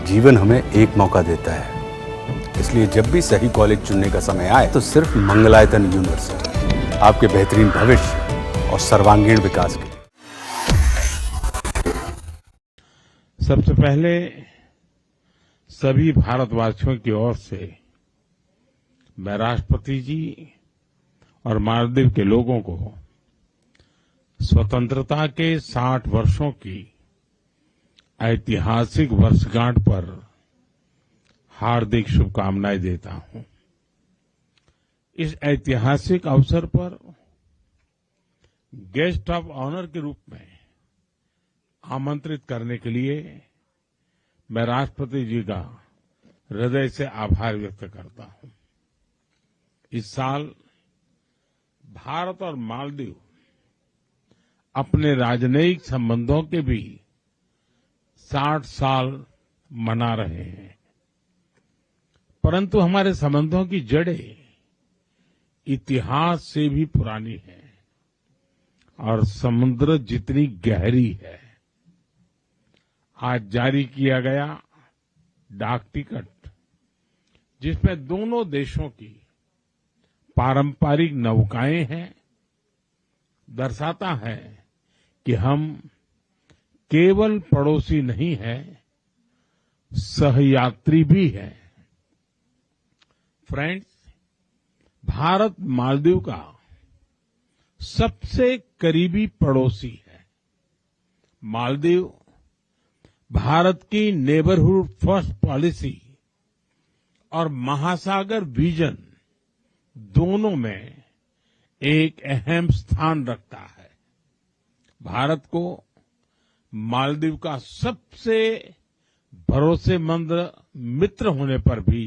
जीवन हमें एक मौका देता है, इसलिए जब भी सही कॉलेज चुनने का समय आए तो सिर्फ मंगलायतन यूनिवर्सिटी आपके बेहतरीन भविष्य और सर्वांगीण विकास के लिए। सबसे पहले सभी भारतवासियों की ओर से मैं राष्ट्रपति जी और मालदीव के लोगों को स्वतंत्रता के 60 वर्षों की ऐतिहासिक वर्षगांठ पर हार्दिक शुभकामनाएं देता हूं। इस ऐतिहासिक अवसर पर गेस्ट ऑफ ऑनर के रूप में आमंत्रित करने के लिए मैं राष्ट्रपति जी का हृदय से आभार व्यक्त करता हूं। इस साल भारत और मालदीव अपने राजनयिक संबंधों के भी 60 साल मना रहे हैं, परंतु हमारे संबंधों की जड़ें इतिहास से भी पुरानी है और समुद्र जितनी गहरी है। आज जारी किया गया डाक टिकट, जिसमें दोनों देशों की पारंपरिक नौकाएं हैं, दर्शाता है कि हम केवल पड़ोसी नहीं हैं, सहयात्री भी हैं। फ्रेंड्स, भारत मालदीव का सबसे करीबी पड़ोसी है। मालदीव भारत की नेबरहुड फर्स्ट पॉलिसी और महासागर विजन दोनों में एक अहम स्थान रखता है। भारत को मालदीव का सबसे भरोसेमंद मित्र होने पर भी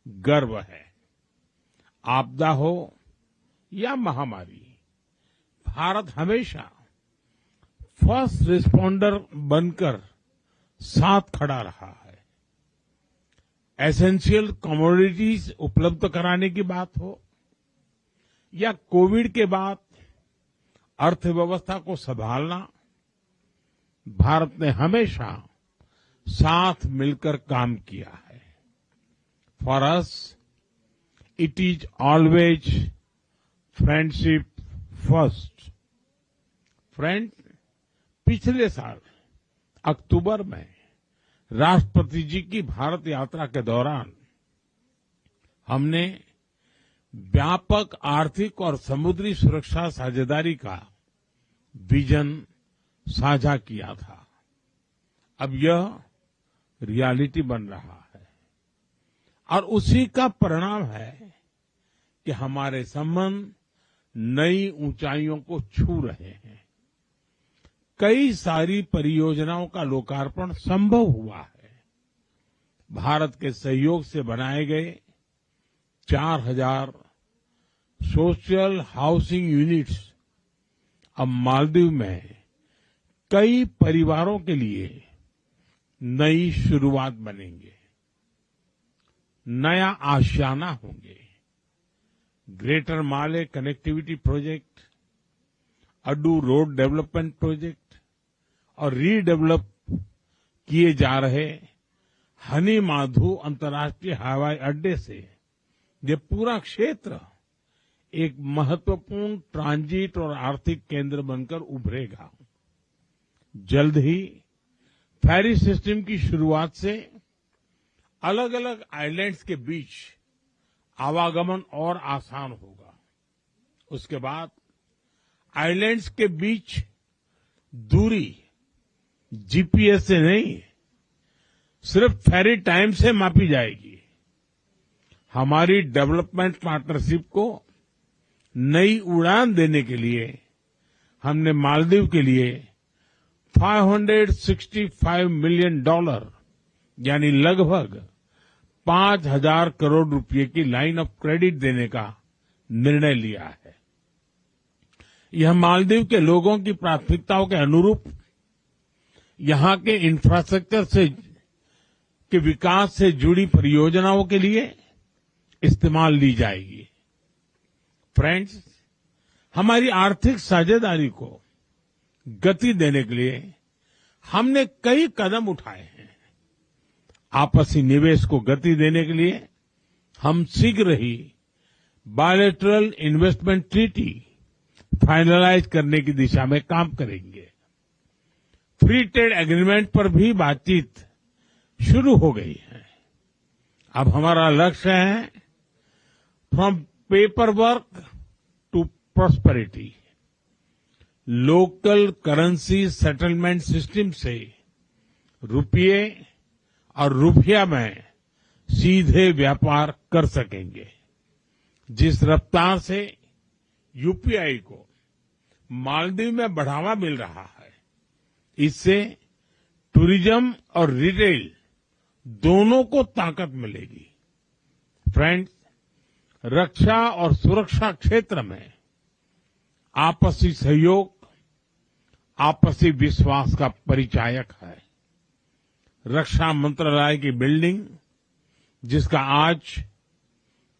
गर्व है। आपदा हो या महामारी, भारत हमेशा फर्स्ट रिस्पॉन्डर बनकर साथ खड़ा रहा है। एसेंशियल कमोडिटीज उपलब्ध कराने की बात हो या कोविड के बाद अर्थव्यवस्था को संभालना, भारत ने हमेशा साथ मिलकर काम किया है। For us it is always friendship first. Friend, पिछले साल अक्टूबर में राष्ट्रपति जी की भारत यात्रा के दौरान हमने व्यापक आर्थिक और समुद्री सुरक्षा साझेदारी का विजन साझा किया था। अब यह रियलिटी बन रहा है और उसी का परिणाम है कि हमारे संबंध नई ऊंचाइयों को छू रहे हैं। कई सारी परियोजनाओं का लोकार्पण संभव हुआ है। भारत के सहयोग से बनाए गए 4000 सोशल हाउसिंग यूनिट्स अब मालदीव में कई परिवारों के लिए नई शुरुआत बनेंगे, नया आशियाना होंगे। Greater Male connectivity project, Addu road development project और रीडेवलप किए जा रहे हनी माधु अंतर्राष्ट्रीय हवाई अड्डे से ये पूरा क्षेत्र एक महत्वपूर्ण ट्रांजिट और आर्थिक केंद्र बनकर उभरेगा। जल्द ही फेरी सिस्टम की शुरुआत से अलग अलग आइलैंड्स के बीच आवागमन और आसान होगा। उसके बाद आइलैंड्स के बीच दूरी जीपीएस से नहीं, सिर्फ फेरी टाइम से मापी जाएगी। हमारी डेवलपमेंट पार्टनरशिप को नई उड़ान देने के लिए हमने मालदीव के लिए $565 मिलियन यानी लगभग 5,000 करोड़ रुपए की लाइन ऑफ क्रेडिट देने का निर्णय लिया है। यह मालदीव के लोगों की प्राथमिकताओं के अनुरूप यहां के इंफ्रास्ट्रक्चर से के विकास से जुड़ी परियोजनाओं के लिए इस्तेमाल ली जाएगी। फ्रेंड्स, हमारी आर्थिक साझेदारी को गति देने के लिए हमने कई कदम उठाए हैं। आपसी निवेश को गति देने के लिए हम शीघ्र ही बायलैटरल इन्वेस्टमेंट ट्रीटी फाइनलाइज करने की दिशा में काम करेंगे। फ्री ट्रेड एग्रीमेंट पर भी बातचीत शुरू हो गई है। अब हमारा लक्ष्य है from paper work to prosperity. Local currency settlement system से रुपये और रुपया में सीधे व्यापार कर सकेंगे। जिस रफ्तार से यूपीआई को मालदीव में बढ़ावा मिल रहा है, इससे टूरिज्म और रिटेल दोनों को ताकत मिलेगी। फ्रेंड्स, रक्षा और सुरक्षा क्षेत्र में आपसी सहयोग आपसी विश्वास का परिचायक है। रक्षा मंत्रालय की बिल्डिंग, जिसका आज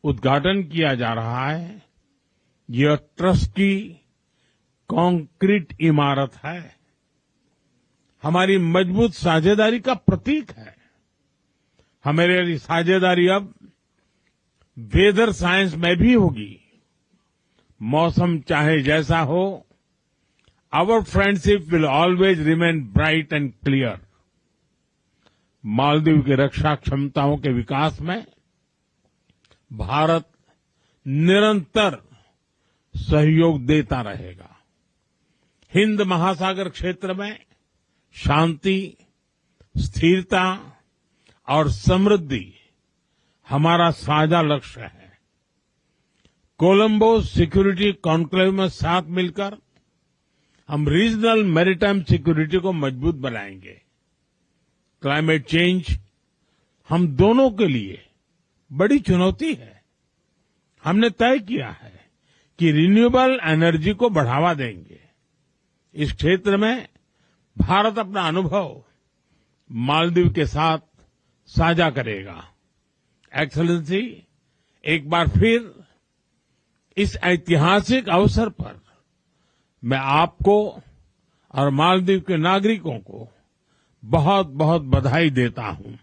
उद्घाटन किया जा रहा है, यह ट्रस्ट की कंक्रीट इमारत है, हमारी मजबूत साझेदारी का प्रतीक है। हमारी साझेदारी अब वेदर साइंस में भी होगी। मौसम चाहे जैसा हो, our friendship will always remain bright and clear. Maldives की रक्षा क्षमताओं के विकास में भारत निरंतर सहयोग देता रहेगा। हिंद महासागर क्षेत्र में शांति, स्थिरता और समृद्धि हमारा साझा लक्ष्य है। कोलंबो सिक्योरिटी कॉन्क्लेव में साथ मिलकर हम रीजनल मैरीटाइम सिक्योरिटी को मजबूत बनाएंगे। क्लाइमेट चेंज हम दोनों के लिए बड़ी चुनौती है। हमने तय किया है कि रिन्यूएबल एनर्जी को बढ़ावा देंगे। इस क्षेत्र में भारत अपना अनुभव मालदीव के साथ साझा करेगा। एक्सेलेंसी, एक बार फिर इस ऐतिहासिक अवसर पर मैं आपको और मालदीव के नागरिकों को बहुत बहुत बधाई देता हूं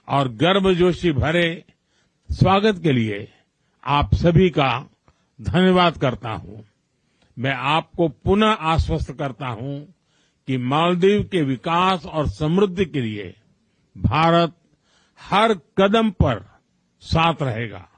और गर्मजोशी भरे स्वागत के लिए आप सभी का धन्यवाद करता हूं। मैं आपको पुनः आश्वस्त करता हूं कि मालदीव के विकास और समृद्धि के लिए भारत हर कदम पर साथ रहेगा।